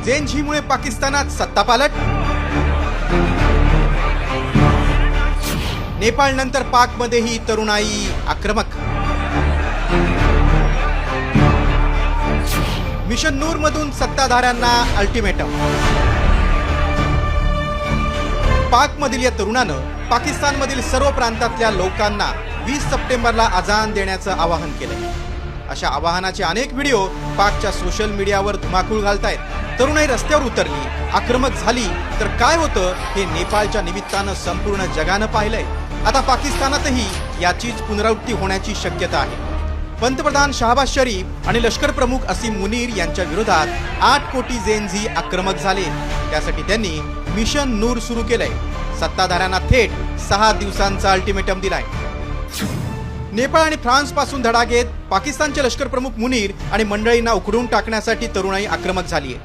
झेनझीमुळे पाकिस्तानात सत्तापालट, नेपाळ नंतर पाकमध्येही तरुणाई आक्रमक, मिशन नूर मधून सत्ताधाऱ्यांना अल्टिमेटम, पाकमधील या तरुणानं पाकिस्तानमधील सर्व प्रांतातल्या लोकांना 20 सप्टेंबरला अजान देण्याचं आवाहन केलंय। अशा आवाहनाचे अनेक व्हिडिओ पाकच्या सोशल मीडियावर धुमाकूळ घालतायत। तरुणाई रस्त्यावर उतरली, आक्रमक झाली तर काय होतं हे नेपाळच्या निमित्तानं संपूर्ण जगानं पाहिलंय। आता पाकिस्तानातही याचीच पुनरावृत्ती होण्याची शक्यता आहे। पंतप्रधान शहबाज शरीफ आणि लष्कर प्रमुख असीम मुनीर यांच्या विरोधात 8 कोटी झेनझी आक्रमक झाले। त्यासाठी त्यांनी मिशन नूर सुरू केलंय। सत्ताधाऱ्यांना थेट 6 दिवसांचा अल्टिमेटम दिलाय। नेपाळ आणि फ्रान्स पासून धडा घेत पाकिस्तानचे लष्कर प्रमुख मुनीर आणि मंडळींना उखडून टाकण्यासाठी तरुणाई आक्रमक झालीय।